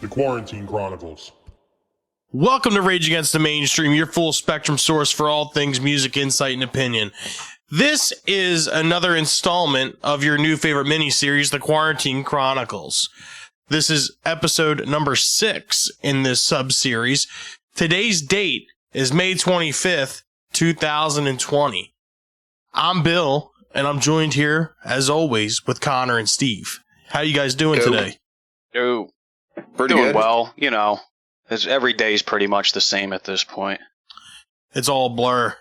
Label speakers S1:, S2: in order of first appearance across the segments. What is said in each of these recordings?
S1: The Quarantine Chronicles.
S2: Welcome to Rage Against the Mainstream, your full spectrum source for all things music, insight, and opinion. This is another installment of your new favorite miniseries, The Quarantine Chronicles. This is episode number 6 in this sub-series. Today's date is May 25th, 2020. I'm Bill, and I'm joined here, as always, with Connor and Steve. How you guys doing today?
S3: Pretty doing good. Well, you know, every day's pretty much the same at this point.
S2: It's all a blur.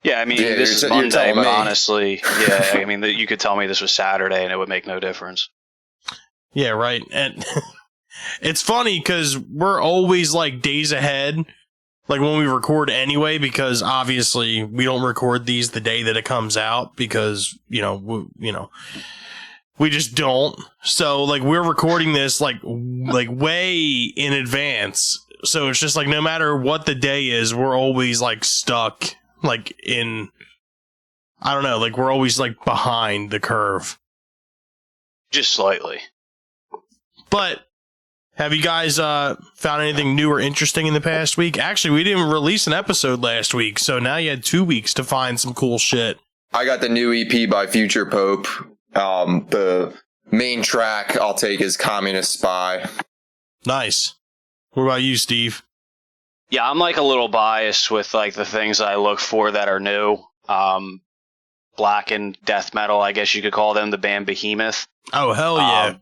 S3: Yeah, I mean, this is Monday, but honestly, yeah, I mean, you could tell me this was Saturday and it would make no difference.
S2: Yeah, right. And it's funny because we're always like days ahead, like when we record anyway, because obviously we don't record these the day that it comes out because, we just don't. So like we're recording this like way in advance. So it's just like no matter what the day is, we're always like stuck like in, I don't know, like we're always like behind the curve.
S3: Just slightly.
S2: But have you guys found anything new or interesting in the past week? Actually, we didn't release an episode last week, so now you had 2 weeks to find some cool shit.
S4: I got the new EP by Future Pope. The main track I'll take is Communist Spy.
S2: Nice. What about you, Steve?
S3: Yeah, I'm like a little biased with like the things I look for that are new. Black and death metal, I guess you could call them, the band Behemoth.
S2: Oh, hell yeah.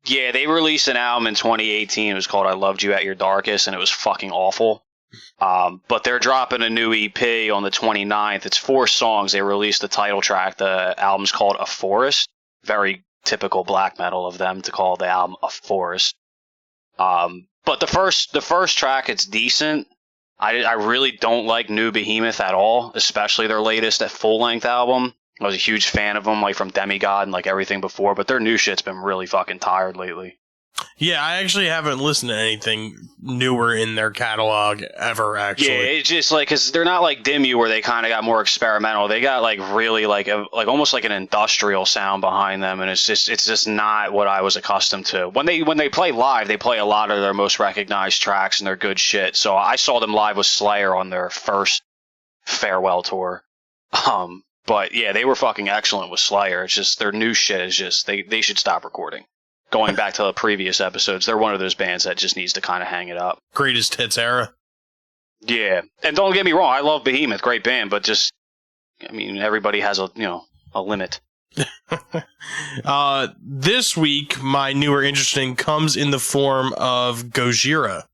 S3: Yeah, they released an album in 2018. It was called I Loved You at Your Darkest, and it was fucking awful. But they're dropping a new EP on the 29th. It's 4 songs. They released the title track. The album's called A Forest. Very typical black metal of them to call the album A Forest. But the first track, it's decent. I really don't like new Behemoth at all, especially their latest full-length album. I was a huge fan of them, like from Demigod and like everything before, but their new shit's been really fucking tired lately.
S2: Yeah, I actually haven't listened to anything newer in their catalog ever, actually.
S3: Yeah, it's just like, because they're not like Dimmu where they kind of got more experimental. They got like really like almost like an industrial sound behind them, and it's just not what I was accustomed to. When they play live, they play a lot of their most recognized tracks and they're good shit. So I saw them live with Slayer on their first farewell tour. But yeah, they were fucking excellent with Slayer. It's just their new shit is just they should stop recording. Going back to the previous episodes, they're one of those bands that just needs to kind of hang it up.
S2: Greatest hits era.
S3: Yeah, and don't get me wrong, I love Behemoth, great band, but just, I mean, everybody has a limit.
S2: This week, my newer interesting comes in the form of Gojira.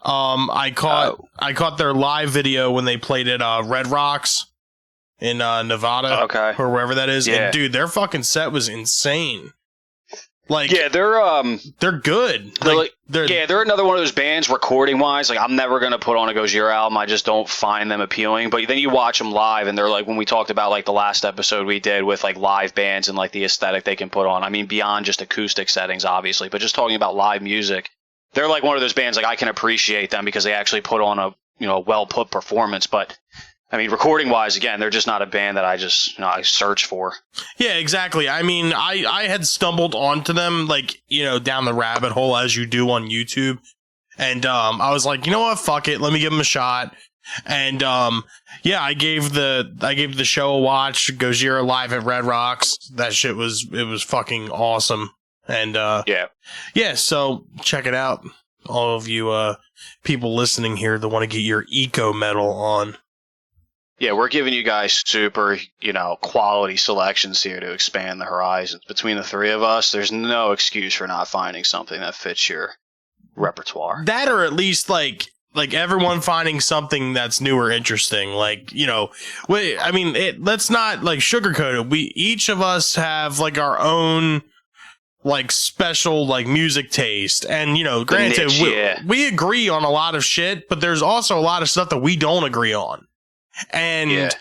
S2: I caught their live video when they played at Red Rocks in Nevada, or wherever that is.
S3: Yeah.
S2: And dude, their fucking set was insane. Like,
S3: yeah,
S2: they're good.
S3: They're another one of those bands recording wise. Like, I'm never gonna put on a Gojira album. I just don't find them appealing. But then you watch them live, and they're like, when we talked about like the last episode we did with like live bands and like the aesthetic they can put on. I mean, beyond just acoustic settings, obviously, but just talking about live music, they're like one of those bands. Like, I can appreciate them because they actually put on a well put performance. But I mean, recording-wise, again, they're just not a band that I just, I search for.
S2: Yeah, exactly. I mean, I had stumbled onto them, like, down the rabbit hole, as you do on YouTube. And I was like, you know what? Fuck it. Let me give them a shot. And, yeah, I gave the show a watch, Gojira live at Red Rocks. That shit it was fucking awesome. And, yeah, so check it out. All of you, people listening here that want to get your eco metal on.
S3: Yeah, we're giving you guys super, quality selections here to expand the horizons. Between the three of us, there's no excuse for not finding something that fits your repertoire.
S2: That, or at least like everyone finding something that's new or interesting. Like, let's not like sugarcoat it. We each of us have like our own like special like music taste, and granted, we agree on a lot of shit, but there's also a lot of stuff that we don't agree on. And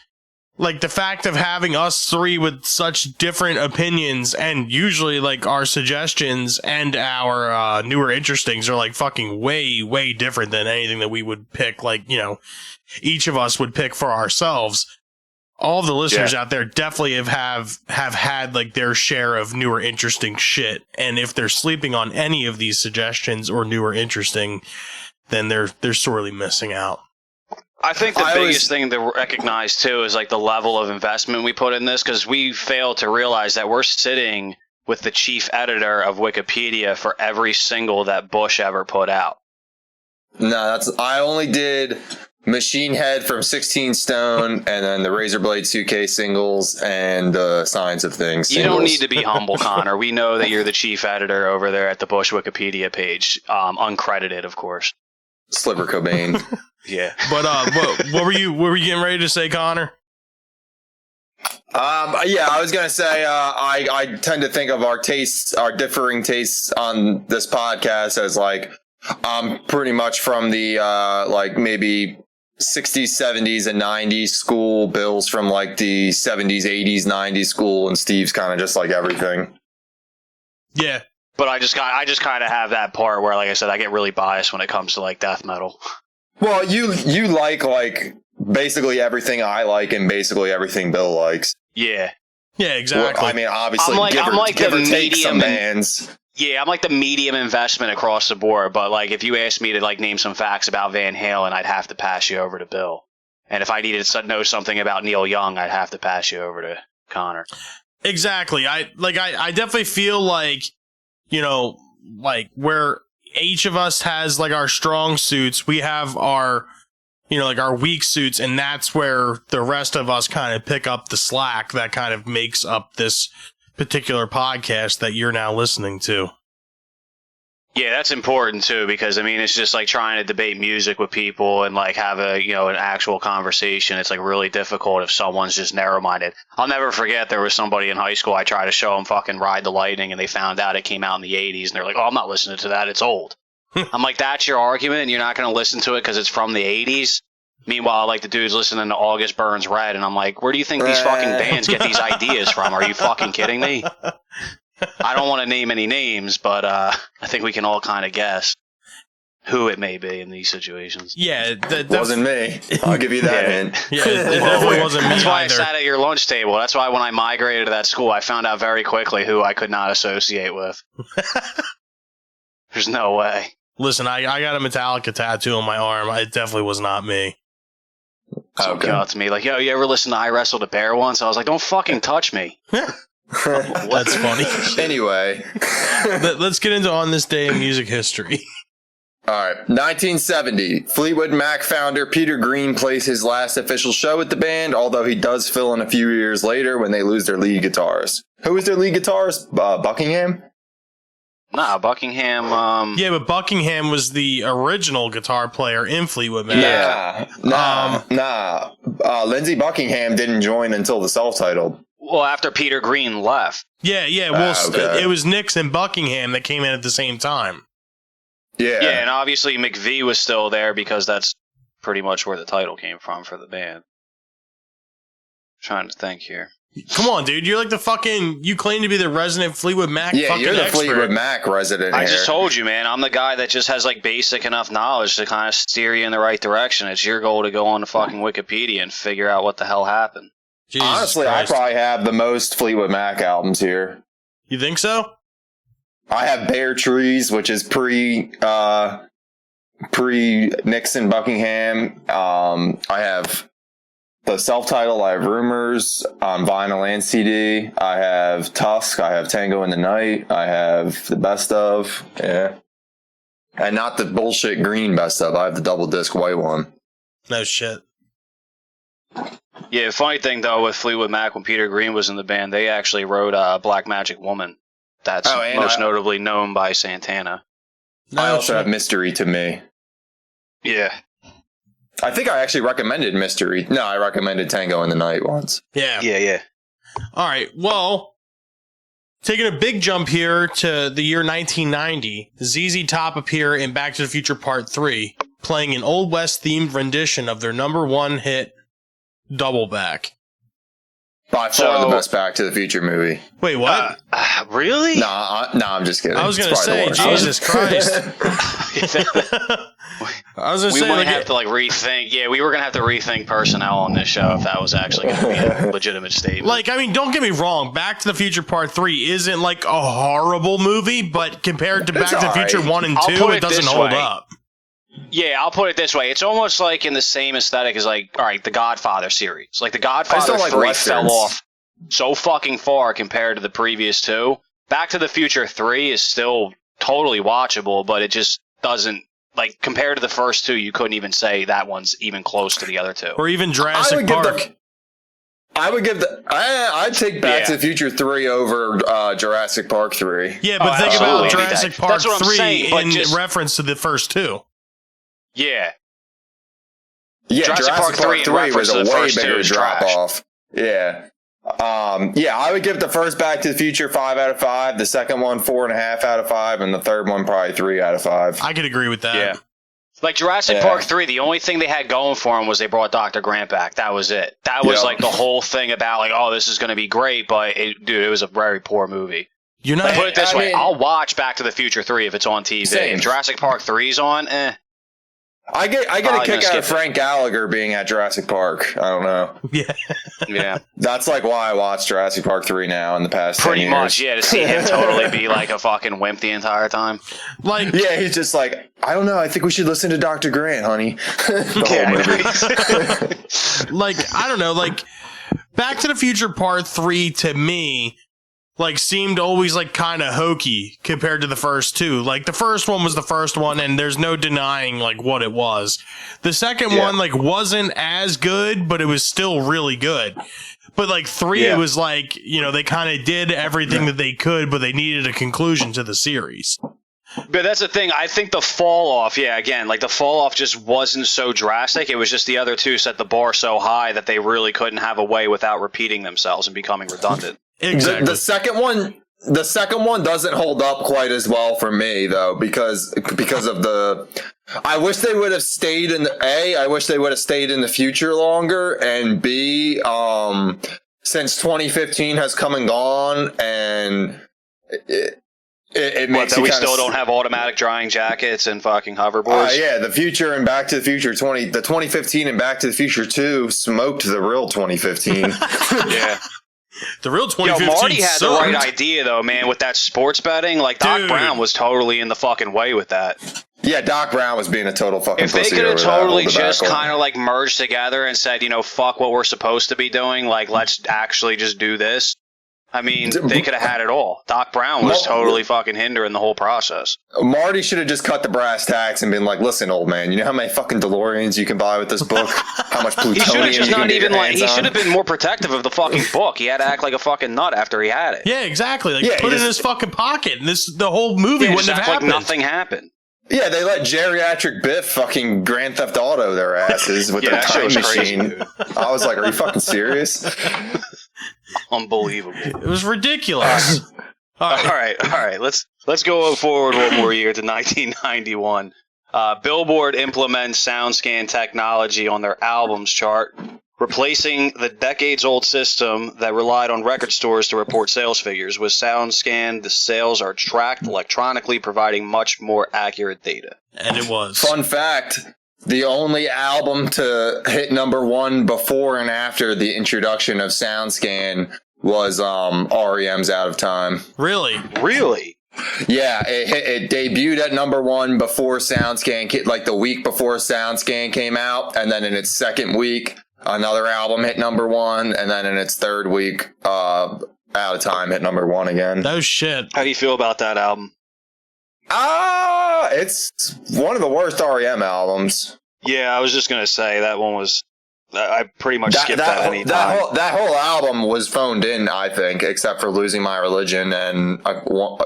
S2: like the fact of having us three with such different opinions, and usually like our suggestions and our newer interestings are like fucking way different than anything that we would pick, like, each of us would pick for ourselves. all of the listeners out there definitely have had like their share of newer interesting shit, and if they're sleeping on any of these suggestions or newer interesting, then they're sorely missing out.
S3: I think the biggest thing to recognize too is like the level of investment we put in this, because we fail to realize that we're sitting with the chief editor of Wikipedia for every single that Bush ever put out.
S4: No, I only did Machine Head from 16 Stone, and then the Razorblade 2K singles, and Science of Things singles.
S3: You don't need to be humble, Connor. We know that you're the chief editor over there at the Bush Wikipedia page, uncredited, of course.
S4: Sliver Cobain.
S3: Yeah.
S2: But what were you getting ready to say, Connor?
S4: Yeah, I was gonna say I tend to think of our differing tastes on this podcast as like pretty much from the like maybe 60s, 70s, and 90s school. Bill's from like the 70s, 80s, 90s school, and Steve's kind of just like everything.
S2: Yeah.
S3: But I just kind of have that part where, like I said, I get really biased when it comes to like death metal.
S4: Well, you like basically everything I like and basically everything Bill likes.
S3: Yeah.
S2: Yeah, exactly.
S4: Well, I mean, obviously, give or take some bands.
S3: Yeah, I'm like the medium investment across the board, but like if you asked me to like name some facts about Van Halen, I'd have to pass you over to Bill. And if I needed to know something about Neil Young, I'd have to pass you over to Connor.
S2: Exactly. I definitely feel like, you know, like where each of us has like our strong suits, we have our, you know, like our weak suits, and that's where the rest of us kind of pick up the slack that kind of makes up this particular podcast that you're now listening to.
S3: Yeah, that's important too, because I mean, it's just like trying to debate music with people and like have a, you know, an actual conversation. It's like really difficult if someone's just narrow-minded. I'll never forget there was somebody in high school, I tried to show them fucking Ride the Lightning, and they found out it came out in the 80s, and they're like, oh, I'm not listening to that, it's old. I'm like, that's your argument, and you're not going to listen to it because it's from the 80s? Meanwhile, like the dude's listening to August Burns Red, and I'm like, where do you think these fucking bands get these ideas from? Are you fucking kidding me? I don't want to name any names, but I think we can all kind of guess who it may be in these situations.
S2: Yeah,
S4: that wasn't me. I'll give you that hint.
S2: Yeah, it definitely wasn't me.
S3: That's why
S2: either.
S3: I sat at your lunch table. That's why when I migrated to that school, I found out very quickly who I could not associate with. There's no way.
S2: Listen, I got a Metallica tattoo on my arm. It definitely was not me.
S3: Someone came out to me like, yo, you ever listen to I Wrestled a Bear once? I was like, don't fucking touch me.
S2: That's funny.
S4: Anyway.
S2: Let's get into On This Day in Music History.
S4: All right. 1970. Fleetwood Mac founder Peter Green plays his last official show with the band, although he does fill in a few years later when they lose their lead guitarist. Who was their lead guitarist? Buckingham?
S3: Nah, Buckingham.
S2: Yeah, but Buckingham was the original guitar player in Fleetwood Mac.
S4: Yeah. Lindsey Buckingham didn't join until the self-titled.
S3: Well, after Peter Green left.
S2: Yeah. Well, It was Nix and Buckingham that came in at the same time.
S4: Yeah.
S3: Yeah, and obviously McVie was still there because that's pretty much where the title came from for the band. Trying to think here.
S2: Come on, dude. You're like the fucking... You claim to be the resident Fleetwood Mac
S4: yeah,
S2: fucking
S4: you're the
S2: expert.
S4: Fleetwood Mac resident
S3: I
S4: here.
S3: just told you, man. I'm the guy that just has like basic enough knowledge to kind of steer you in the right direction. It's your goal to go on to fucking Wikipedia and figure out what the hell happened.
S2: Jesus
S4: Honestly,
S2: Christ.
S4: I probably have the most Fleetwood Mac albums here.
S2: You think so?
S4: I have Bare Trees, which is pre Nixon Buckingham. I have the self-titled. I have Rumors on vinyl and CD. I have Tusk. I have Tango in the Night. I have the Best of. Yeah. And not the bullshit green Best of. I have the double disc white one.
S2: No shit.
S3: Yeah, funny thing though with Fleetwood Mac, when Peter Green was in the band, they actually wrote Black Magic Woman. That's most notably known by Santana.
S4: I also have Mystery to Me.
S3: Yeah.
S4: I think I actually recommended Mystery. No, I recommended Tango in the Night once.
S2: Yeah. All right. Well, taking a big jump here to the year 1990, ZZ Top appear in Back to the Future Part 3, playing an Old West themed rendition of their number one hit, Double Back.
S4: By far the best Back to the Future movie.
S2: Wait, what?
S3: Really?
S4: Nah, I'm just kidding.
S2: I was going to say, Jesus Christ. I was going to say,
S3: we might have to rethink. Yeah, we were going to have to rethink personnel on this show if that was actually going to be a legitimate statement.
S2: Don't get me wrong. Back to the Future Part 3 isn't a horrible movie, but compared to Back to the Future 1 and 2, it doesn't hold up.
S3: Yeah, I'll put it this way. It's almost like in the same aesthetic as the Godfather series. The Godfather 3 fell off so fucking far compared to the previous two. Back to the Future 3 is still totally watchable, but it just doesn't, compared to the first two, you couldn't even say that one's even close to the other two.
S2: Or even Jurassic Park.
S4: I'd take Back to the Future 3 over Jurassic Park 3.
S2: Yeah, but think about Jurassic Park 3 in
S3: reference
S2: to the first two.
S3: Yeah.
S4: Yeah, Jurassic Park 3 was a way bigger drop off. Yeah. I would give the first Back to the Future 5 out of 5, the second one 4.5 out of 5, and the third one probably 3 out of 5.
S2: I could agree with that.
S3: Yeah. Jurassic Park 3, the only thing they had going for them was they brought Dr. Grant back. That was it. That was the whole thing about this is going to be great, but it was a very poor movie.
S2: You're not
S3: put it this way, I'll watch Back to the Future 3 if it's on TV.
S4: Same.
S3: If Jurassic Park 3's on,
S4: I get a kick out of Frank Gallagher being at Jurassic Park. I don't know.
S3: Yeah.
S4: That's why I watched Jurassic Park 3 now in the past 10 years.
S3: Pretty much, yeah, to see him totally be a fucking wimp the entire time.
S4: Yeah, he's just I don't know, I think we should listen to Dr. Grant, honey. The whole movie.
S2: I don't know, Back to the Future Part 3 to me seemed always kind of hokey compared to the first two. The first one was the first one, and there's no denying what it was. The second one wasn't as good, but it was still really good. But 3, it was they kind of did everything that they could, but they needed a conclusion to the series.
S3: But that's the thing. I think the fall off, the fall off just wasn't so drastic. It was just the other two set the bar so high that they really couldn't have a way without repeating themselves and becoming redundant.
S2: Exactly.
S4: The second one doesn't hold up quite as well for me though, because of the. I wish they would have stayed in I wish they would have stayed in the future longer, and B, since 2015 has come and gone, and it makes
S3: that we still don't have automatic drying jackets and fucking hoverboards.
S4: Yeah, the future and Back to the Future 2015 and Back to the Future 2 smoked the real 2015.
S3: Yeah.
S2: The real 2015
S3: Marty had
S2: sucked.
S3: the right idea, though, man, with that sports betting. Doc Brown was totally in the fucking way with that.
S4: Yeah, Doc Brown was being a total fucking pussy.
S3: If they could have totally just kind of merged together and said, fuck what we're supposed to be doing, let's actually just do this. I mean, they could have had it all. Doc Brown was totally fucking hindering the whole process.
S4: Marty should have just cut the brass tacks and been like, listen, old man, you know how many fucking DeLoreans you can buy with this book? How much plutonium
S3: he should have just
S4: you can
S3: not
S4: get
S3: even
S4: your hands
S3: he
S4: on?
S3: should have been more protective of the fucking book. He had to act like a fucking nut after he had it.
S2: Yeah, exactly. Put it in his fucking pocket, and the whole movie wouldn't have happened.
S3: Nothing happened.
S4: Yeah, they let geriatric Biff fucking Grand Theft Auto their asses with the time machine. Crazy, I was like, are you fucking serious?
S3: Unbelievable.
S2: It was ridiculous.
S3: All right. Let's go forward one more year to 1991. Billboard implements SoundScan technology on their albums chart, replacing the decades-old system that relied on record stores to report sales figures. With SoundScan, the sales are tracked electronically, providing much more accurate data.
S2: And it was.
S4: Fun fact, the only album to hit number 1 before and after the introduction of SoundScan was REM's Out of Time.
S2: Really?
S4: Yeah, it debuted at number 1 before SoundScan, the week before SoundScan came out, and then in its second week, another album hit number 1, and then in its third week, Out of Time hit number 1 again.
S2: No shit.
S3: How do you feel about that album?
S4: It's one of the worst REM albums.
S3: Yeah, I was just gonna say that one was. I pretty much skipped that any time.
S4: That whole album was phoned in, I think, except for Losing My Religion and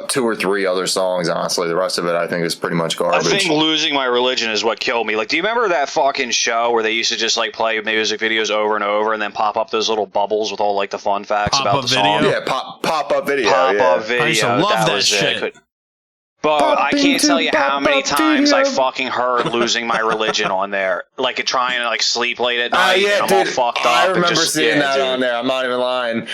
S4: 2 or 3 other songs. Honestly, the rest of it I think is pretty much garbage.
S3: I think Losing My Religion is what killed me. Do you remember that fucking show where they used to just play music videos over and over and then pop up those little bubbles with all the fun facts about the song?
S4: Yeah, pop up video.
S3: Pop up video.
S2: I used to love that shit.
S3: But I can't tell you how many times I
S4: video.
S3: fucking heard "Losing My Religion" on there, like trying to like sleep late at night.
S4: Yeah,
S3: and I'm
S4: dude,
S3: all fucked up.
S4: I
S3: and
S4: remember
S3: just,
S4: seeing that
S3: dude.
S4: on there. I'm not even lying.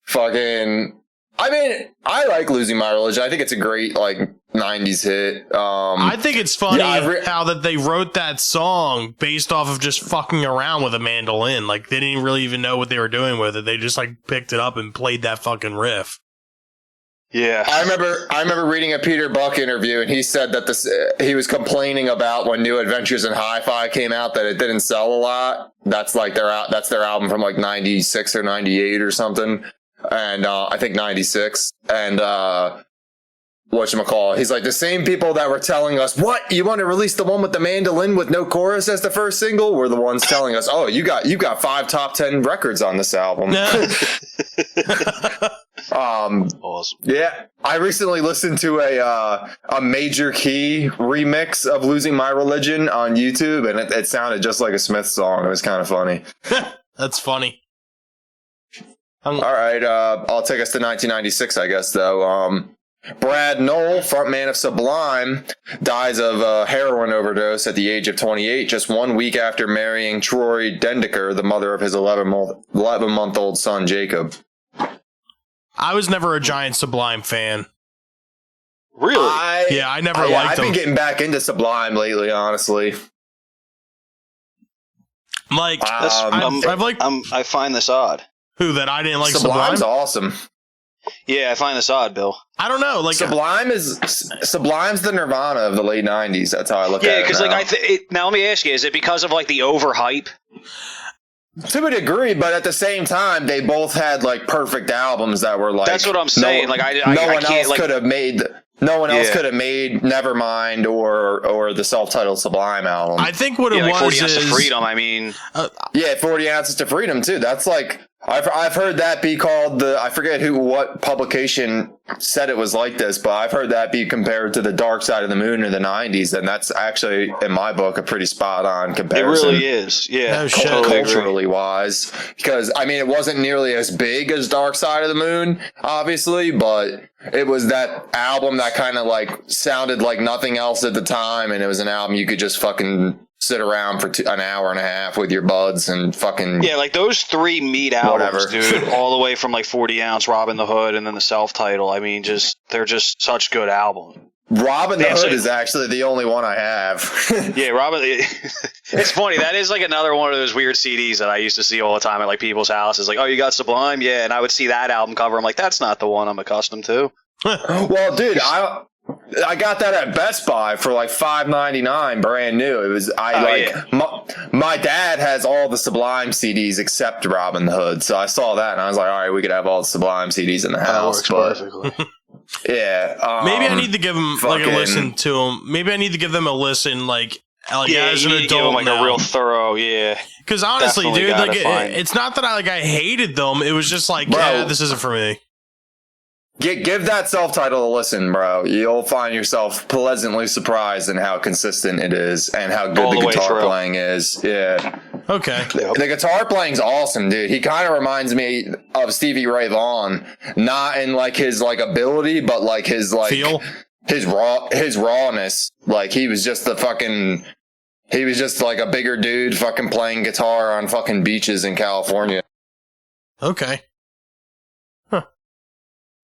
S4: Fucking. I mean, I like "Losing My Religion." I think it's a great like '90s hit.
S2: I think it's funny
S4: yeah,
S2: how that they wrote that song based off of just fucking around with a mandolin. Like they didn't really even know what they were doing with it. They just like picked it up and played that fucking riff.
S3: Yeah,
S4: I remember reading a Peter Buck interview, and he said that he was complaining about when New Adventures in Hi-Fi came out that it didn't sell a lot. That's their album from like '96 or '98 or something, and I think '96. And whatchamacallit, he's like, the same people that were telling us, what, you want to release the one with the mandolin with no chorus as the first single, were the ones telling us, oh, you got 5 top 10 records on this album.
S3: awesome.
S4: Yeah, I recently listened to a Major Key remix of "Losing My Religion" on YouTube, and it sounded just like a Smith song. It was kind of funny.
S2: That's funny.
S4: All right, I'll take us to 1996, I guess, though. Brad Knoll, frontman of Sublime, dies of a heroin overdose at the age of 28, just 1 week after marrying Troy Dendiker, the mother of his 11-month-old son, Jacob.
S2: I was never a giant Sublime fan.
S3: Really?
S2: I never liked
S4: I've
S2: them.
S4: been getting back into Sublime lately, honestly.
S2: Like,
S3: I find this odd.
S2: who that I didn't like
S4: Sublime's
S2: Sublime.
S4: awesome.
S3: Yeah, I find this odd, Bill.
S2: I don't know. Like
S4: Sublime's the Nirvana of the late '90s. That's how I look at it.
S3: Yeah, because
S4: now.
S3: like now let me ask you: is it because of like the overhype?
S4: To a degree, but at the same time, they both had like perfect albums that were like.
S3: That's what I'm saying.
S4: No
S3: I
S4: one
S3: can't,
S4: else
S3: like,
S4: could have made. No one else
S3: Yeah.
S4: could have made Nevermind or the self-titled Sublime album.
S2: I think what it
S3: like
S2: was
S3: 40 Ounces
S2: is
S3: of Freedom. I mean,
S4: Yeah, 40 Ounces to Freedom too. That's like I've heard that be called I forget what publication said it was like this, but I've heard that be compared to the Dark Side of the Moon in the '90s, and that's actually in my book a pretty spot on
S3: it
S4: comparison.
S3: really is. Yeah,
S2: No shit.
S3: totally agree.
S4: Culturally wise, because I mean it wasn't nearly as big as Dark Side of the Moon, obviously, but it was that album that kind of like sounded like nothing else at the time, and it was an album you could just fucking sit around for an hour and a half with your buds and fucking
S3: Yeah, like those 3 meat albums,
S4: Whatever.
S3: dude, all the way from like 40 Ounce, Robin the Hood, and then the self-title. I mean, they're just such good albums.
S4: Robin the
S3: Damn,
S4: Hood
S3: so-
S4: is actually the only one I have.
S3: Yeah, Robin. It's funny. That is like another one of those weird CDs that I used to see all the time at like people's houses. Like, oh, you got Sublime? Yeah, and I would see that album cover. I'm like, that's not the one I'm accustomed to.
S4: Well, dude, I got that at Best Buy for like $5.99, brand new. It was my dad has all the Sublime CDs except Robin the Hood, so I saw that and I was like, all right, we could have all the Sublime CDs in the house. But yeah,
S2: maybe I need to give them like a
S4: fucking-
S2: listen to them. Maybe I need to give them a listen like
S3: Yeah,
S2: as
S3: you
S2: an
S3: need to give them
S2: adult
S3: like
S2: now.
S3: a real thorough. Yeah,
S2: Because honestly,
S3: Definitely
S2: dude,
S3: gotta
S2: like
S3: find-
S2: it's not that I hated them. It was just like,
S4: Bro.
S2: yeah, this isn't for me.
S4: Give that self-titled a listen, bro. You'll find yourself pleasantly surprised in how consistent it is and how good
S3: All
S4: the
S3: the way
S4: guitar
S3: through.
S4: playing is. Yeah.
S2: Okay.
S4: The guitar playing's awesome, dude. He kind of reminds me of Stevie Ray Vaughan, not in like his like ability, but like his like
S2: Feel?
S4: his rawness. Like he was just like a bigger dude fucking playing guitar on fucking beaches in California.
S2: Okay. Huh.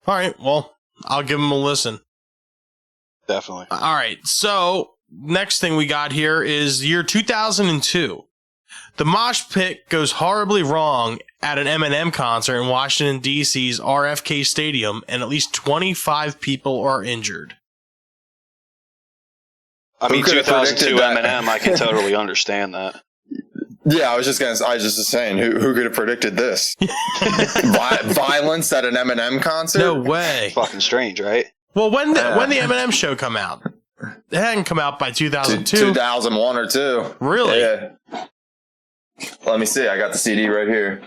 S2: All right. Well, I'll give them a listen.
S3: definitely.
S2: All right. So next thing we got here is year 2002. The mosh pit goes horribly wrong at an Eminem concert in Washington, D.C.'s RFK Stadium, and at least 25 people are injured.
S3: I mean,
S4: could've
S3: 2002
S4: predicted that?
S3: Eminem, I can totally understand that.
S4: Yeah, I was just saying, who could have predicted this? Violence at an Eminem concert?
S2: No way.
S3: Fucking strange, right?
S2: Well, when the Eminem show come out? It hadn't come out by 2002.
S4: 2001 or 2.
S2: Really?
S4: Yeah. Let me see. I got the CD right here.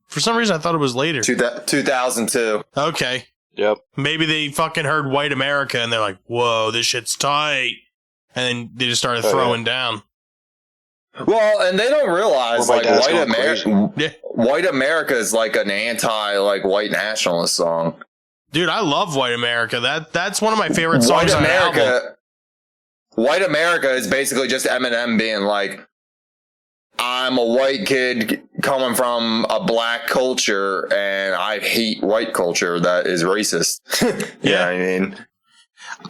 S2: For some reason, I thought it was later.
S4: 2002.
S2: Okay.
S3: Yep.
S2: Maybe they fucking heard White America and they're like, whoa, this shit's tight. And then they just started throwing down.
S4: Well, and they don't realize
S3: Well, my
S4: like
S3: dad's
S4: White
S3: going
S4: America.
S2: Yeah.
S4: White America is like an anti like white nationalist song.
S2: Dude, I love White America. That's one of my favorite songs on the album.
S4: White America is basically just Eminem being like, I'm a white kid coming from a black culture, and I hate white culture that is racist. Yeah, I mean,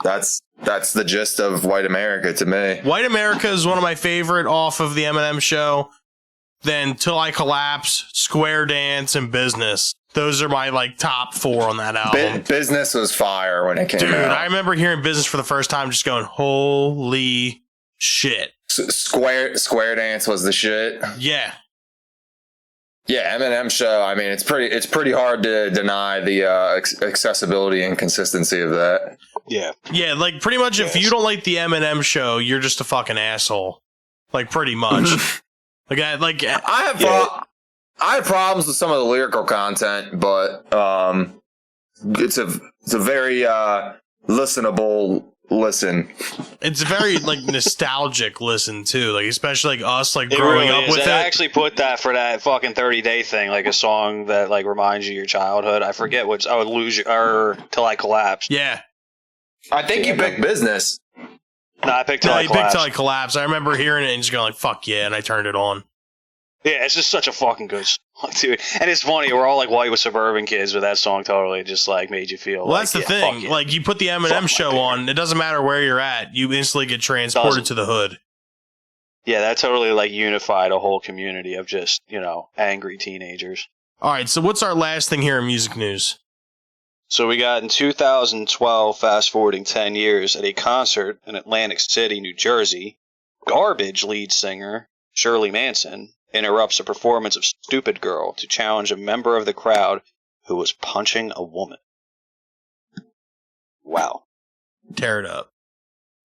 S4: that's the gist of White America to me.
S2: White America is one of my favorite off of the Eminem show. Then Till I Collapse, Square Dance, and Business. Those are my like top 4 on that album.
S4: Business was fire when it came out.
S2: Dude, I remember hearing Business for the first time, just going, "Holy shit!"
S4: Square Dance was the shit.
S2: Yeah,
S4: yeah. Eminem show. I mean, it's pretty hard to deny the accessibility and consistency of that.
S3: Yeah,
S2: yeah. Like pretty much, if you don't like the Eminem show, you're just a fucking asshole. Like pretty much.
S4: I have problems with some of the lyrical content, but it's a very listenable listen.
S2: It's a very like nostalgic listen too, like especially like us like
S3: it
S2: growing
S3: really
S2: up
S3: is.
S2: with
S3: I
S2: it.
S3: actually put that for that fucking 30-day thing, like a song that like reminds you of your childhood. I forget which. I would lose you or Till I Collapsed.
S2: Yeah,
S4: I think you picked Business.
S3: No, I picked Till I Collapsed.
S2: Till I Collapsed. I remember hearing it and just going like, "Fuck yeah!" and I turned it on.
S3: Yeah, it's just such a fucking good song, dude. And it's funny, we're all like white with suburban kids, but that song totally just like made you feel.
S2: Well, that's the thing. Yeah. Like you put the Eminem show on, it doesn't matter where you're at, you instantly get transported to the hood.
S3: Yeah, that totally like unified a whole community of just, angry teenagers.
S2: All right, so what's our last thing here in music news?
S3: So we got in 2012, fast forwarding 10 years, at a concert in Atlantic City, New Jersey, Garbage lead singer Shirley Manson interrupts a performance of Stupid Girl to challenge a member of the crowd who was punching a woman. Wow.
S2: Tear it up.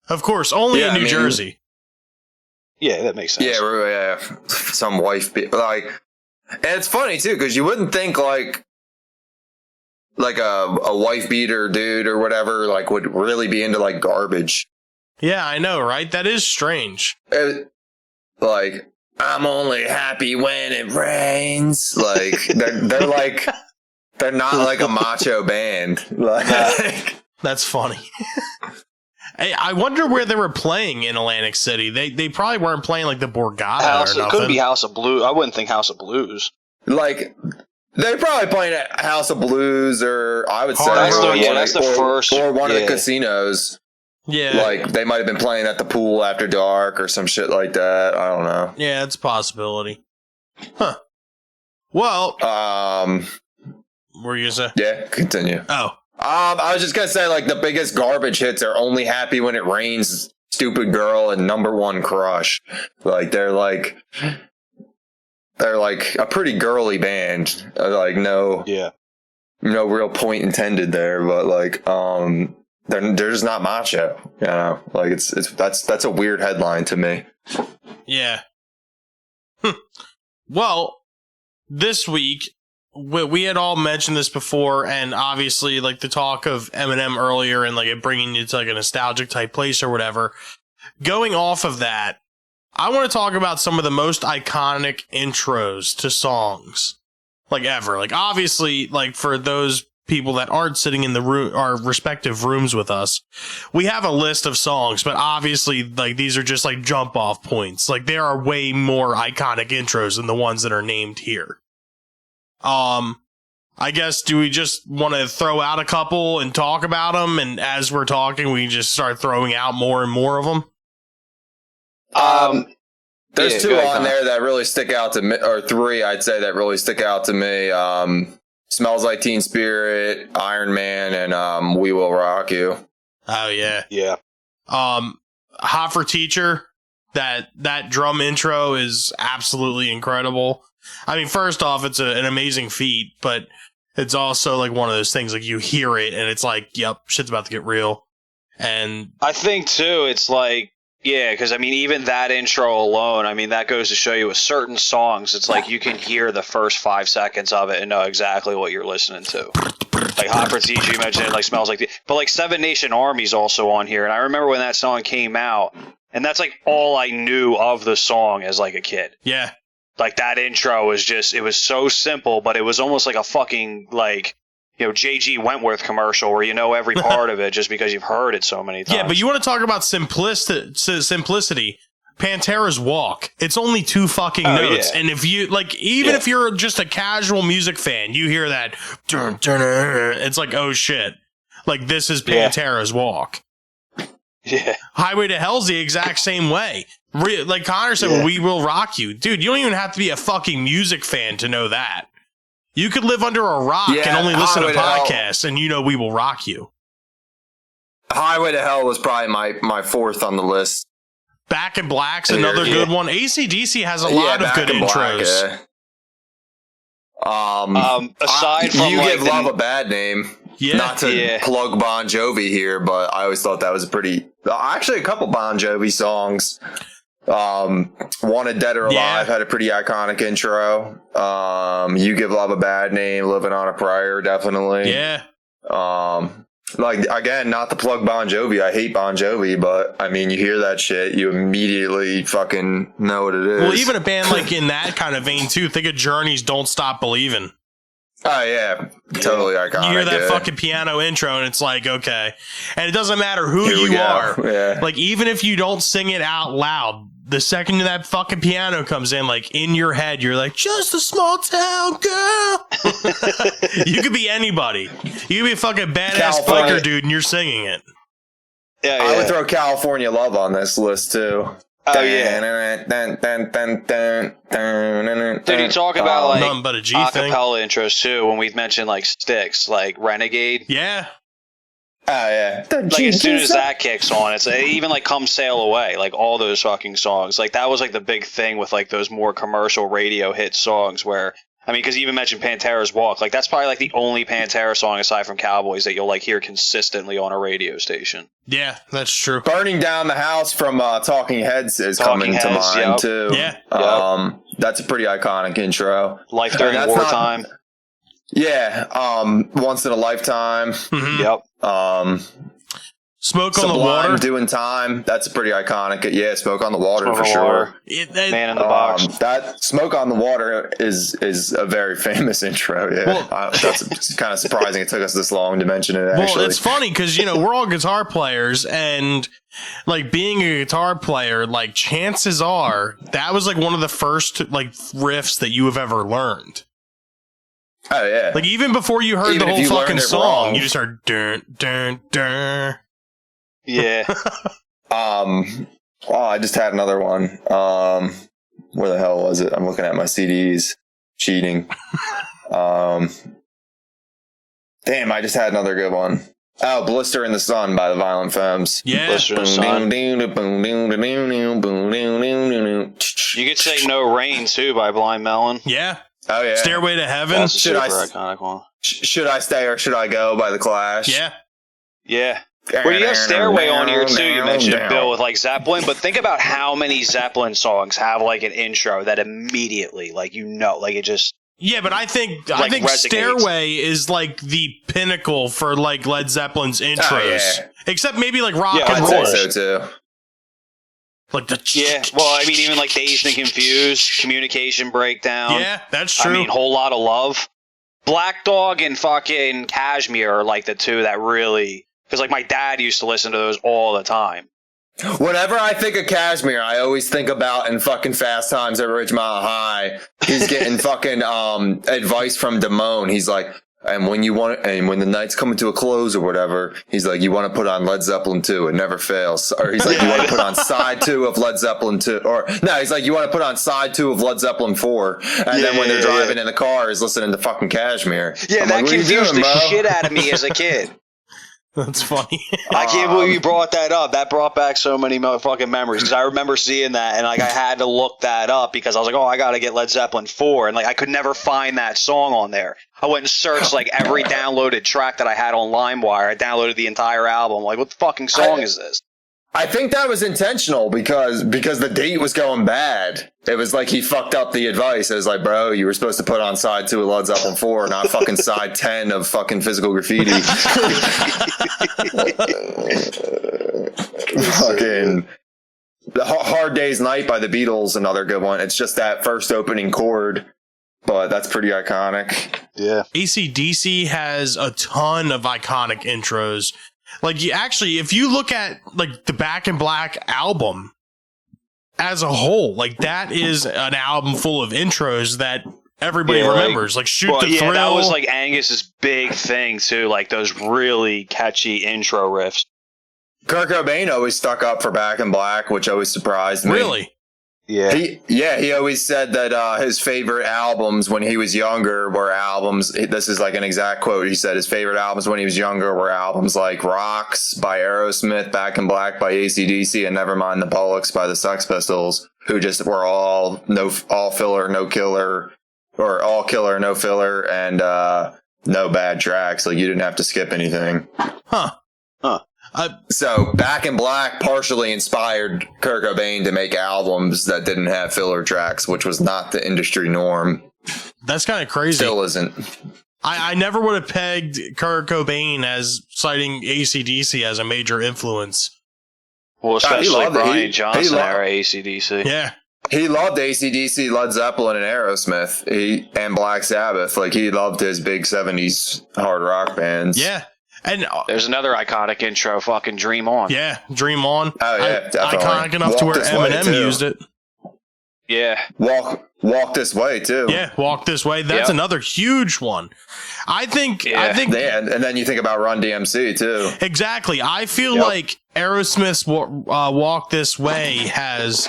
S2: Of course, only in New Jersey.
S3: Yeah, that makes sense.
S4: Yeah, some wife like, and it's funny too because you wouldn't think like a wife beater dude or whatever like would really be into like Garbage.
S2: Yeah, I know, right? That is strange.
S4: Like, I'm only happy when it rains. Like they're like they're not like a macho band. Like
S2: that's funny. Hey, I wonder where they were playing in Atlantic City. They probably weren't playing like the Borgata or nothing.
S3: It could be House of Blues. I wouldn't think House of Blues.
S4: Like they're probably playing at House of Blues or I would say
S3: that's the first
S4: or one of the casinos.
S2: Yeah.
S4: Like, they might have been playing at the pool after dark or some shit like that. I don't know.
S2: Yeah, it's a possibility. Huh. Well.
S4: What
S2: were you going to say?
S4: Yeah, continue.
S2: Oh.
S4: I was just going to say, like, the biggest Garbage hits are Only Happy When It Rains, Stupid Girl, and Number One Crush. Like, they're like a pretty girly band. Like, no real point intended there, but, like, they're just not macho, Like that's a weird headline to me.
S2: Yeah. Well, this week we had all mentioned this before, and obviously, like the talk of Eminem earlier, and like it bringing you to like a nostalgic type place or whatever. Going off of that, I want to talk about some of the most iconic intros to songs, like ever. Like obviously, like for those people that aren't sitting in the room, our respective rooms with us, we have a list of songs, but obviously like these are just like jump off points. Like there are way more iconic intros than the ones that are named here. I guess, do we just want to throw out a couple and talk about them? And as we're talking, we just start throwing out more and more of them.
S4: There's two on there that really stick out to me, or three, I'd say, that really stick out to me. Smells Like Teen Spirit, Iron Man, and We Will Rock You.
S2: Oh yeah.
S3: Yeah.
S2: Hot for Teacher, that drum intro is absolutely incredible. I mean, first off, it's an amazing feat, but it's also like one of those things, like you hear it and it's like, yep, shit's about to get real. And
S3: I think too, it's like, yeah, because I mean, even that intro alone, I mean, that goes to show you with certain songs, it's like you can hear the first 5 seconds of it and know exactly what you're listening to. Like Hot for Teacher, you mentioned it, like Smells Like but like Seven Nation Army's also on here, and I remember when that song came out, and that's like all I knew of the song as like a kid.
S2: yeah.
S3: Like that intro was just, it was so simple, but it was almost like a fucking, like, J.G. Wentworth commercial where you know every part of it just because you've heard it so many times.
S2: Yeah, but you want to talk about simplicity. Pantera's Walk. It's only 2 fucking notes. Yeah. And if you if you're just a casual music fan, you hear that it's like, oh shit. Like this is Pantera's Walk.
S3: Yeah.
S2: Highway to Hell's the exact same way. Like Connor said, We Will Rock You. Dude, you don't even have to be a fucking music fan to know that. You could live under a rock and only listen to podcasts and We Will Rock You.
S4: Highway to Hell was probably my 4th on the list.
S2: Back in Black's another good one. AC/DC has a lot of good intros.
S3: Aside from
S4: You Give Love a Bad Name.
S2: Yeah.
S4: Not to plug Bon Jovi here, but I always thought that was actually a couple Bon Jovi songs. Wanted Dead or Alive had a pretty iconic intro. You Give Love a Bad Name, Living on a Prayer, definitely.
S2: Yeah.
S4: Again, not to plug Bon Jovi. I hate Bon Jovi, but I mean, you hear that shit, you immediately fucking know what it is.
S2: Well, even a band like in that kind of vein too. Think of Journey's "Don't Stop Believing."
S4: Oh yeah, totally iconic.
S2: You hear that fucking piano intro, and it's like, okay, and it doesn't matter who you are.
S4: Yeah.
S2: Like even if you don't sing it out loud, the second that fucking piano comes in, like in your head, you're like, just a small town girl. You could be anybody. You could be a fucking badass biker dude, and you're singing it.
S3: Yeah,
S4: I would throw California Love on this list too.
S3: Oh yeah. Dude, you talk about like
S2: nothing but a G
S3: acapella intros too. When we've mentioned like Styx, like Renegade.
S2: Yeah.
S4: Oh yeah.
S3: Like as soon as that kicks on, it's even like Come Sail Away, like all those fucking songs. Like that was like the big thing with like those more commercial radio hit songs where, I mean, because you even mentioned Pantera's Walk, like that's probably like the only Pantera song aside from Cowboys that you'll like hear consistently on a radio station.
S2: Yeah, that's true.
S4: Burning Down the House from Talking Heads is coming to mind too.
S2: Yeah.
S4: That's a pretty iconic intro.
S3: Life During Wartime.
S4: Once in a Lifetime.
S2: Mm-hmm.
S3: Yep.
S2: Smoke
S4: Sublime,
S2: on the Water.
S4: Doing Time. That's a pretty iconic. Yeah, Smoke on the Water for sure.
S3: Man in the Box.
S4: That Smoke on the Water is a very famous intro. Yeah, well, that's kind of surprising. It took us this long to mention it. Actually,
S2: well, it's funny because we're all guitar players, and like being a guitar player, like chances are that was like one of the first like riffs that you have ever learned.
S4: Oh yeah,
S2: like even before you heard the whole fucking song, you just heard dun dun dun.
S3: Yeah.
S4: I just had another one. Where the hell was it? I'm looking at my CDs. Cheating. Damn, I just had another good one. Oh, Blister in the Sun by the Violent Femmes.
S2: Yeah.
S3: Blister in the Sun. You could say No Rain too by Blind Melon.
S2: Yeah.
S4: Oh yeah.
S2: Stairway to Heaven.
S3: That's a super iconic one.
S4: Should I Stay or Should I Go by the Clash?
S2: Yeah.
S3: Yeah. Well, you have Stairway on here too. You mentioned it, Bill, with like Zeppelin, but think about how many Zeppelin songs have like an intro that immediately, like like it just.
S2: Yeah, but I think
S3: resonates.
S2: Stairway is like the pinnacle for like Led Zeppelin's intros, except maybe like rock and roll.
S4: I'd say so too.
S2: Like the
S3: well, I mean, even like Dazed and Confused, Communication Breakdown.
S2: Yeah, that's true.
S3: I mean, Whole Lot of Love, Black Dog, and fucking Kashmir are like the two that really. Because, like, my dad used to listen to those all the time.
S4: Whenever I think of Kashmir, I always think about in fucking Fast Times at Ridgemont High. He's getting fucking advice from Damone. He's like, and when the night's coming to a close or whatever, he's like, you want to put on Led Zeppelin 2. It never fails. Or he's like, you want to put on side 2 of Led Zeppelin 2. Or, no, he's like, you want to put on side 2 of Led Zeppelin 4. And then when they're driving in the car, he's listening to fucking Kashmir.
S3: Yeah, that confused the shit out of me as a kid.
S2: That's funny.
S3: I can't believe you brought that up. That brought back so many fucking memories because I remember seeing that and like I had to look that up because I was like, oh, I got to get Led Zeppelin 4 and like I could never find that song on there. I went and searched like every downloaded track that I had on LimeWire. I downloaded the entire album. Like, what the fucking song is this?
S4: I think that was intentional because the date was going bad. It was like he fucked up the advice. It was like, bro, you were supposed to put on side 2 of Led Zeppelin 4, not fucking side 10 of fucking Physical Graffiti. Fucking Hard Day's Night by the Beatles, another good one. It's just that first opening chord but that's pretty iconic.
S3: Yeah.
S2: AC/DC has a ton of iconic intros. Like, if you look at like the Back in Black album as a whole, like that is an album full of intros that everybody remembers. Like Shoot the Thrill.
S3: That was like Angus's big thing too. Like those really catchy intro riffs.
S4: Kurt Cobain always stuck up for Back in Black, which always surprised me.
S2: Really?
S3: Yeah.
S4: He always said that his favorite albums when he was younger were albums. This is like an exact quote. He said his favorite albums when he was younger were albums like Rocks by Aerosmith, Back in Black by AC/DC, and Nevermind the Bollocks by the Sex Pistols, who just were all filler, no killer, or all killer, no filler, and no bad tracks. Like you didn't have to skip anything.
S2: Huh.
S4: So Back in Black partially inspired Kurt Cobain to make albums that didn't have filler tracks, which was not the industry norm.
S2: That's kind of crazy.
S4: Still isn't.
S2: I never would have pegged Kurt Cobain as citing AC/DC as a major influence.
S3: Well, especially Brian
S4: it.
S3: Johnson era AC/DC.
S2: Yeah.
S4: He loved AC/DC, Led Zeppelin, and Aerosmith, and Black Sabbath. Like, he loved his big 70s hard rock bands.
S2: Yeah. And
S3: there's another iconic intro, fucking Dream On.
S2: Yeah, Dream On.
S4: Oh, yeah, definitely.
S2: Iconic enough
S4: Walk
S2: to where
S4: This Way,
S2: Eminem
S4: too.
S2: used it.
S3: Yeah.
S4: Walk This Way, too.
S2: Yeah, Walk This Way. That's another huge one. I think.
S4: And then you think about Run DMC, too.
S2: Exactly. I feel like Aerosmith's Walk This Way has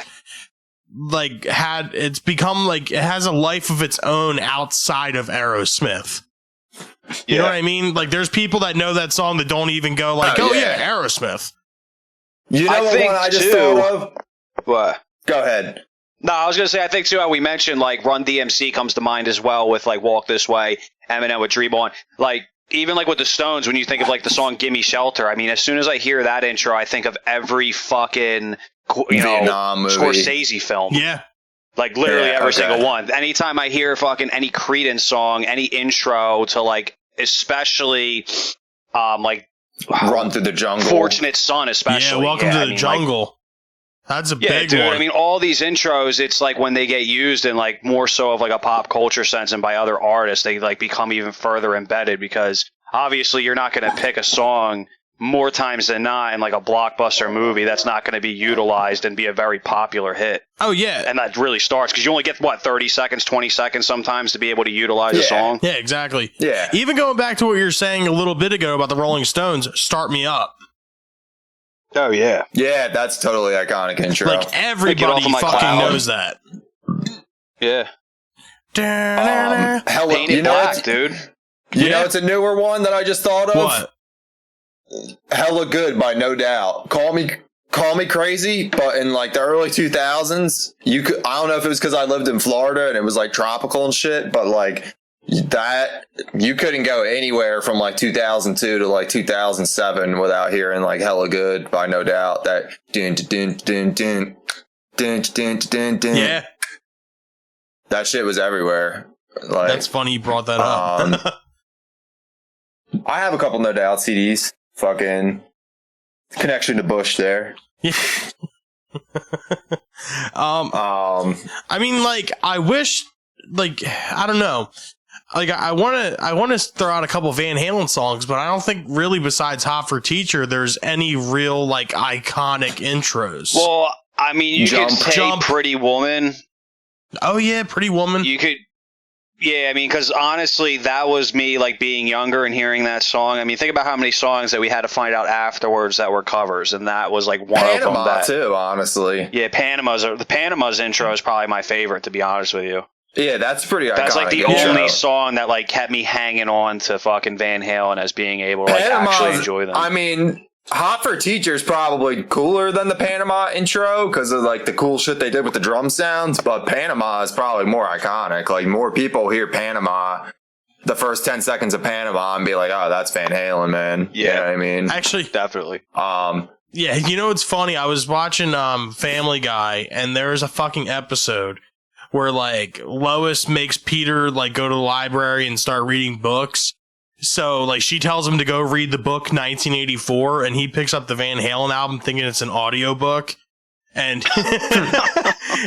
S2: it's become like it has a life of its own outside of Aerosmith. You know what I mean? Like, there's people that know that song that don't even go like, Aerosmith.
S4: You know what one I just thought of?
S3: What?
S4: Go ahead.
S3: No, I was going to say, I think, too, how we mentioned, like, Run DMC comes to mind as well with, like, Walk This Way, Eminem with Dream On. Like, even, like, with the Stones, when you think of, like, the song Gimme Shelter, I mean, as soon as I hear that intro, I think of every fucking,
S4: Vietnam movie.
S3: Scorsese film.
S2: Yeah.
S3: Like, literally every single one. Anytime I hear fucking any Creedence song, any intro to, like, especially, like,
S4: Run Through the Jungle.
S3: Fortunate Son, especially.
S2: Yeah, Welcome to the Jungle. Like, that's a big one.
S3: I mean, all these intros, it's like when they get used in like more so of like a pop culture sense and by other artists, they like become even further embedded because obviously you're not going to pick a song more times than not in like a blockbuster movie that's not going to be utilized and be a very popular hit.
S2: Oh, yeah.
S3: And that really starts because you only get, 30 seconds, 20 seconds sometimes to be able to utilize a song?
S2: Yeah, exactly.
S4: Yeah.
S2: Even going back to what you were saying a little bit ago about the Rolling Stones, Start Me Up.
S3: Oh, yeah.
S4: Yeah, that's totally iconic intro.
S2: Like, everybody fucking knows that.
S3: Yeah.
S4: Hella,
S3: Painted Black, dude.
S4: You know, it's a newer one that I just thought of.
S2: What?
S4: Hella Good by No Doubt. Call me crazy, but in like the early 2000s, I don't know if it was because I lived in Florida and it was like tropical and shit, but like that, you couldn't go anywhere from like 2002 to like 2007 without hearing like Hella Good by No Doubt. That dun dun dun dun dun dun dun dun.
S2: Yeah.
S4: That shit was everywhere. Like,
S2: that's funny you brought that up.
S4: I have a couple No Doubt CDs. Fucking connection to Bush there.
S2: Yeah. I mean, like, I wish, like, I don't know. Like, I want to throw out a couple Van Halen songs, but I don't think really besides Hot for Teacher, there's any real, like, iconic intros.
S3: Well, I mean, you could take Pretty Woman.
S2: Oh, yeah, Pretty Woman.
S3: You could. Yeah, I mean, because honestly, that was me, like, being younger and hearing that song. I mean, think about how many songs that we had to find out afterwards that were covers, and that was, like, one of them. Panama,
S4: too, honestly.
S3: Yeah, the Panama's intro is probably my favorite, to be honest with you.
S4: Yeah, that's pretty iconic.
S3: That's, like, the only song that, like, kept me hanging on to fucking Van Halen as being able to, like, actually enjoy them.
S4: I mean, Hot for Teacher is probably cooler than the Panama intro because of like the cool shit they did with the drum sounds, but Panama is probably more iconic. Like, more people hear Panama, the first 10 seconds of Panama, and be like, oh, that's Van Halen, man.
S3: Yeah.
S4: You know what I mean?
S2: Actually,
S3: definitely.
S2: Yeah, you know what's funny? I was watching Family Guy, and there's a fucking episode where like Lois makes Peter like go to the library and start reading books. So, like, she tells him to go read the book 1984, and he picks up the Van Halen album thinking it's an audiobook. And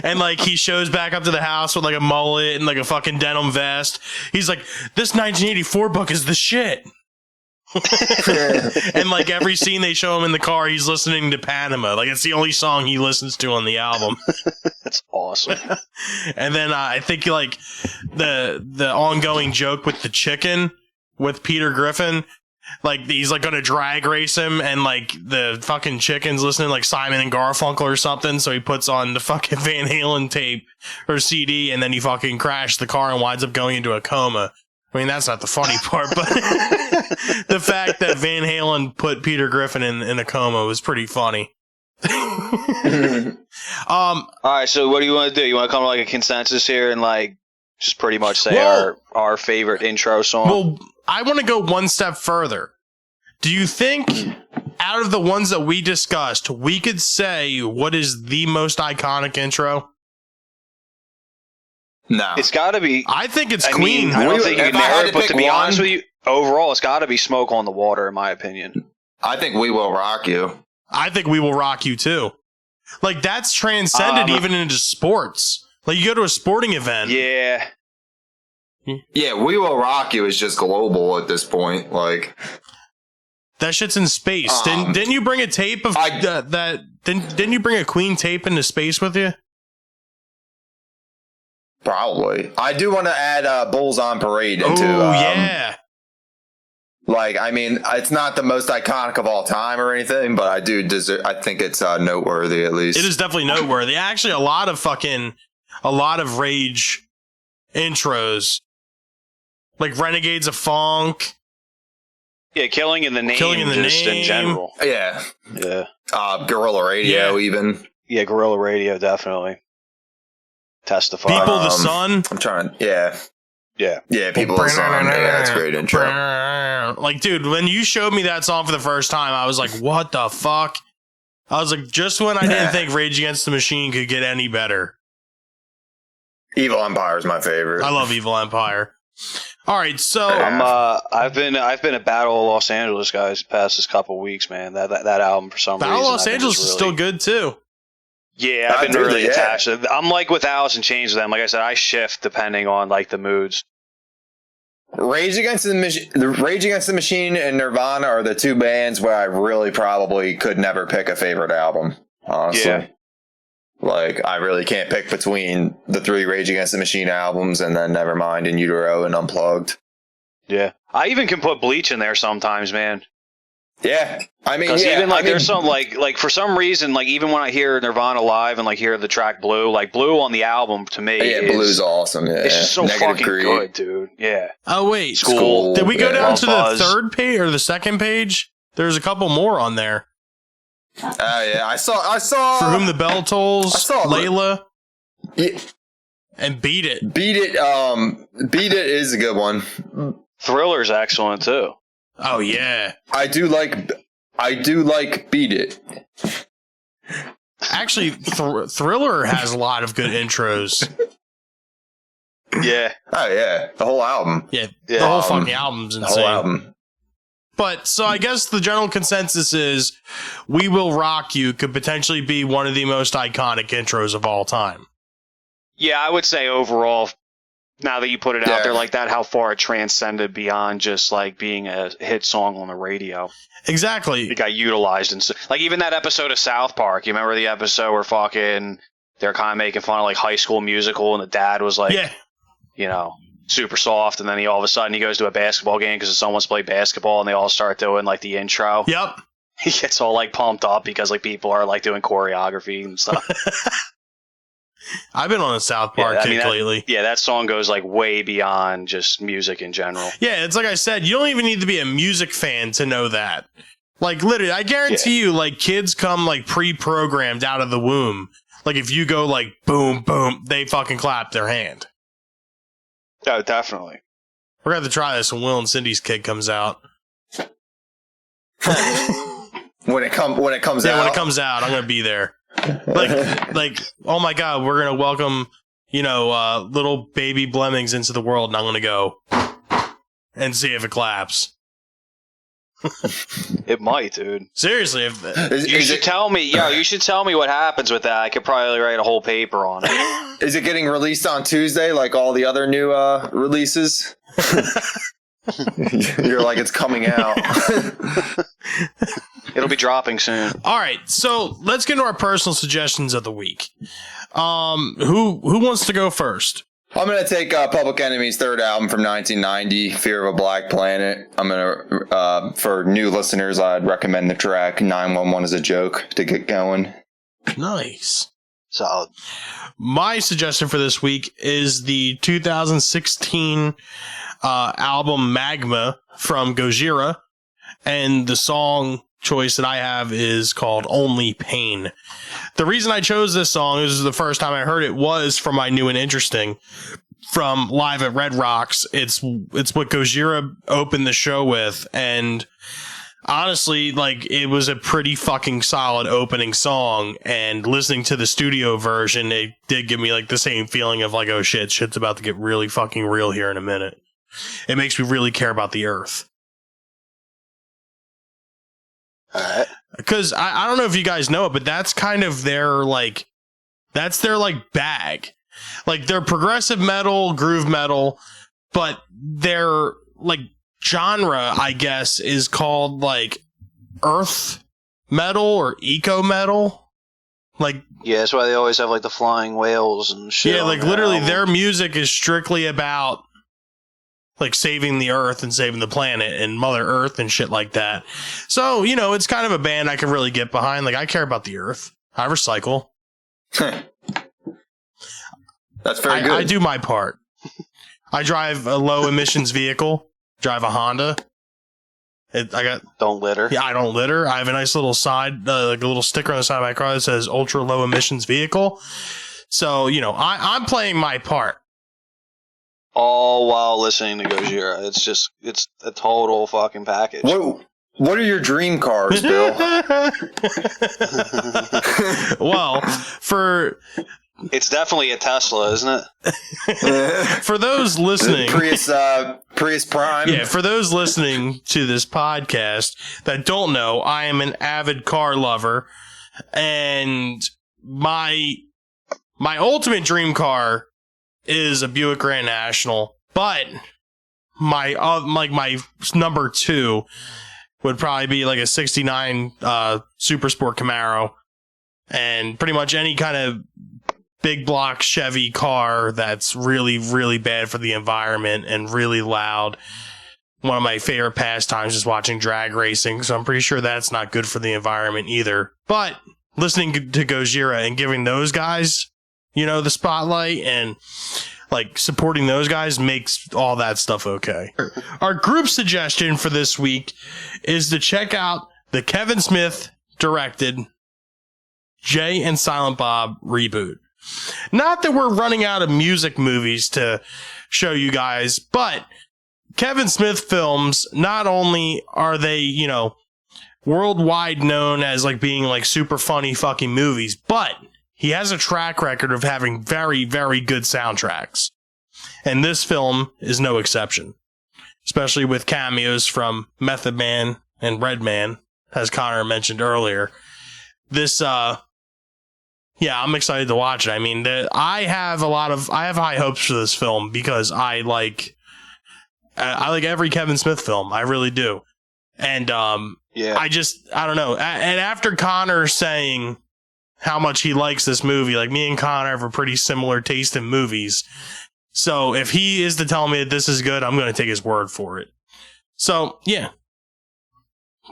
S2: and like he shows back up to the house with like a mullet and like a fucking denim vest. He's like, this 1984 book is the shit. And like every scene they show him in the car, he's listening to Panama. Like it's the only song he listens to on the album.
S3: That's awesome.
S2: And then I think like the ongoing joke with the chicken with Peter Griffin. Like he's like gonna drag race him, and like the fucking chicken's listening like Simon and Garfunkel or something, so he puts on the fucking Van Halen tape or CD, and then he fucking crashed the car and winds up going into a coma. I mean, that's not the funny part, but the fact that Van Halen put Peter Griffin in a coma was pretty funny.
S3: All right, so what do you want to do? You want to come to like a consensus here and like just pretty much say our favorite intro song?
S2: Well, I want to go one step further. Do you think out of the ones that we discussed, we could say what is the most iconic intro?
S4: No.
S3: It's got to be.
S2: I think it's Queen.
S3: I don't think you can
S4: if I had
S3: narrow it,
S4: to
S3: but
S4: pick
S3: to be honest
S4: one-
S3: with you, overall, it's got to be Smoke on the Water, in my opinion.
S4: I think We Will Rock You.
S2: I think We Will Rock You too. Like that's transcended even into sports. Like you go to a sporting event.
S3: Yeah.
S4: Yeah, We Will Rock You is just global at this point. Like
S2: that shit's in space. Didn't you bring a tape of that? Didn't you bring a Queen tape into space with you?
S4: probably. I do want to add Bulls on Parade into.
S2: Yeah.
S4: Like, I mean, it's not the most iconic of all time or anything, but I do deserve. I think it's noteworthy at least.
S2: It is definitely noteworthy. Actually, a lot of Rage intros, like Renegades of Funk.
S3: Yeah, Killing in the Name.
S2: Killing in the
S3: just
S2: Name.
S3: in general.
S4: Yeah.
S3: Yeah.
S4: Guerrilla Radio, even.
S3: Yeah, Guerrilla Radio, definitely. Testify.
S2: People of the Sun.
S4: I'm trying to. Yeah.
S3: Yeah.
S4: Yeah, People of the Sun. Yeah, that's a great intro.
S2: Like, dude, when you showed me that song for the first time, I was like, what the fuck? I was like, just when I didn't think Rage Against the Machine could get any better.
S4: Evil Empire is my favorite.
S2: I love Evil Empire. All right, so
S3: I've been at Battle of Los Angeles, guys, past this couple weeks, man. That album for some
S2: Battle
S3: reason.
S2: of Los Angeles is still good too.
S3: Yeah, I've been really attached. I'm like with Alice in Chains with them. Like I said, I shift depending on like the moods.
S4: Rage Against the Machine and Nirvana are the two bands where I really probably could never pick a favorite album. Honestly.
S3: Yeah.
S4: Like, I really can't pick between the three Rage Against the Machine albums and then Nevermind, In Utero, and Unplugged.
S3: Yeah. I even can put Bleach in there sometimes, man.
S4: Yeah. I mean,
S3: because even like there's some like for some reason, like even when I hear Nirvana live and like hear the track Blue, like Blue on the album to me
S4: Blue's awesome. Yeah.
S3: It's just so
S4: Negative
S3: fucking
S4: Creed.
S3: good, dude. Yeah.
S2: Oh, wait.
S3: School.
S2: Did we go down to
S3: Buzz.
S2: the third page or the second page? There's a couple more on there.
S4: Yeah. I saw.
S2: For Whom the Bell Tolls,
S4: I saw
S2: Layla,
S4: Yeah,
S2: and Beat It.
S4: Beat It is a good one.
S3: Thriller's excellent too.
S2: Oh, yeah.
S4: I do like Beat It.
S2: Actually, Thriller has a lot of good intros.
S3: Yeah.
S4: Oh yeah, the whole album.
S2: Yeah, the whole fucking album's
S4: The
S2: insane.
S4: whole album.
S2: But, so I guess the general consensus is We Will Rock You could potentially be one of the most iconic intros of all time.
S3: Yeah, I would say overall, now that you put it out there like that, how far it transcended beyond just like being a hit song on the radio.
S2: Exactly.
S3: It got utilized and like even that episode of South Park. You remember the episode where fucking they're kind of making fun of like High School Musical, and the dad was like, you know, super soft, and then he all of a sudden he goes to a basketball game because someone wants to play basketball, and they all start doing like the intro.
S2: Yep.
S3: He gets all like pumped up because like people are like doing choreography and stuff.
S2: I've been on a South Park kick lately.
S3: Yeah, that song goes like way beyond just music in general.
S2: Yeah, it's like I said, you don't even need to be a music fan to know that. Like literally, I guarantee you, like kids come like pre-programmed out of the womb. Like if you go like boom, boom, they fucking clap their hand.
S3: Oh, definitely.
S2: We're gonna have to try this when Will and Cindy's kid comes out.
S4: When it comes out.
S2: Yeah, when it comes out, I'm gonna be there. Like, oh my god, we're gonna welcome, little baby Blemmings into the world, and I'm gonna go and see if it claps.
S3: It might, dude.
S2: Seriously, if
S3: You should tell me what happens with that. I could probably write a whole paper on it.
S4: Is it getting released on Tuesday like all the other new releases? You're like, it's coming out.
S3: It'll be dropping soon.
S2: All right, so let's get into our personal suggestions of the week. Who wants to go first?
S4: I'm going to take Public Enemy's third album from 1990, Fear of a Black Planet. I'm going to, for new listeners, I'd recommend the track 911 is a Joke to get going.
S2: Nice.
S3: Solid.
S2: My suggestion for this week is the 2016 album Magma from Gojira, and the song choice that I have is called Only Pain. The reason I chose this song is the first time I heard it was from my New and Interesting from Live at Red Rocks. It's what Gojira opened the show with, and honestly, like, it was a pretty fucking solid opening song, and listening to the studio version, it did give me like the same feeling of like, oh shit's about to get really fucking real here in a minute. It makes me really care about the earth.
S3: Alright.
S2: Because I don't know if you guys know it, but that's kind of their like, that's their like bag. Like, they're progressive metal, groove metal, but their like genre, I guess, is called like earth metal or eco metal. Like,
S3: Yeah, that's why they always have like the flying whales and shit.
S2: yeah,
S3: on
S2: like
S3: their
S2: literally
S3: album.
S2: their music is strictly about like saving the earth and saving the planet and Mother Earth and shit like that. So, you know, it's kind of a band I can really get behind. Like, I care about the earth. I recycle.
S4: That's very good.
S2: I do my part. I drive a low emissions vehicle, drive a Honda.
S3: Don't litter.
S2: Yeah, I don't litter. I have a nice little side, like a little sticker on the side of my car that says ultra low emissions vehicle. So, you know, I'm playing my part.
S3: All while listening to Gojira. It's a total fucking package.
S4: What are your dream cars, Bill?
S2: Well,
S3: It's definitely a Tesla, isn't it?
S2: for those listening,
S4: Prius Prime.
S2: yeah, for those listening to this podcast that don't know, I am an avid car lover, and my ultimate dream car is a Buick Grand National, but my number two would probably be like a 69 Super Sport Camaro, and pretty much any kind of big block Chevy car that's really, really bad for the environment and really loud. One of my favorite pastimes is watching drag racing, so I'm pretty sure that's not good for the environment either. But listening to Gojira and giving those guys, you know, the spotlight and like supporting those guys makes all that stuff okay. Our group suggestion for this week is to check out the Kevin Smith directed Jay and Silent Bob reboot. Not that we're running out of music movies to show you guys, but Kevin Smith films, not only are they, you know, worldwide known as like being like super funny fucking movies, but he has a track record of having very, very good soundtracks. And this film is no exception. Especially with cameos from Method Man and Redman, as Connor mentioned earlier. This, yeah, I'm excited to watch it. I mean, I have high hopes for this film because I like every Kevin Smith film. I really do. And,
S3: Yeah.
S2: I don't know. And after Connor saying how much he likes this movie, like, me and Connor have a pretty similar taste in movies. So if he is to tell me that this is good, I'm going to take his word for it. So, yeah.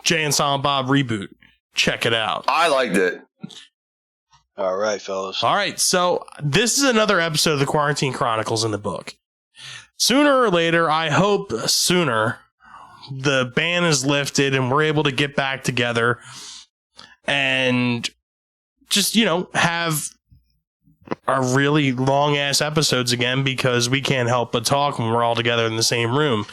S2: Jay and Silent Bob reboot. Check it out.
S4: I liked it.
S3: All right, fellas.
S2: All right, so this is another episode of the Quarantine Chronicles in the book. Sooner or later, I hope sooner, the ban is lifted and we're able to get back together and just, you know, have our really long ass episodes again, because we can't help but talk when we're all together in the same room.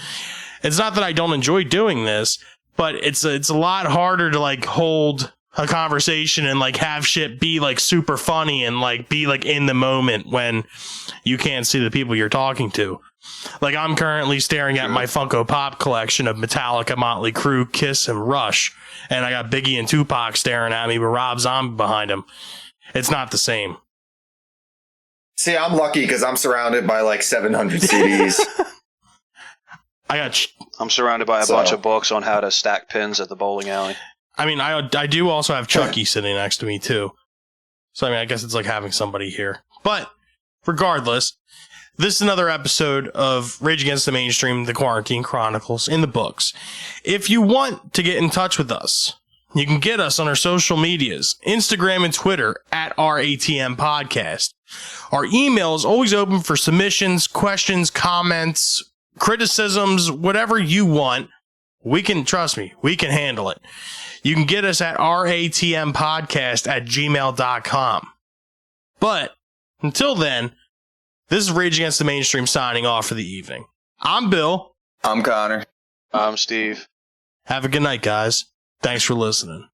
S2: It's not that I don't enjoy doing this, but it's a lot harder to like hold a conversation and like have shit be like super funny and like be like in the moment when you can't see the people you're talking to. Like, I'm currently staring at my Funko Pop collection of Metallica, Motley Crue, Kiss, and Rush, and I got Biggie and Tupac staring at me with Rob Zombie behind him. It's not the same.
S4: See, I'm lucky because I'm surrounded by like 700 CDs.
S3: I'm surrounded by a bunch of books on how to stack pins at the bowling alley.
S2: I mean, I do also have Chucky sitting next to me, too. So, I mean, I guess it's like having somebody here. But, regardless, this is another episode of Rage Against the Mainstream, the Quarantine Chronicles, in the books. If you want to get in touch with us, you can get us on our social medias, Instagram and Twitter, at RATM Podcast. Our email is always open for submissions, questions, comments, criticisms, whatever you want. Trust me, we can handle it. You can get us at ratmpodcast@gmail.com. But until then, this is Rage Against the Mainstream signing off for the evening. I'm Bill.
S4: I'm Connor.
S3: I'm Steve.
S2: Have a good night, guys. Thanks for listening.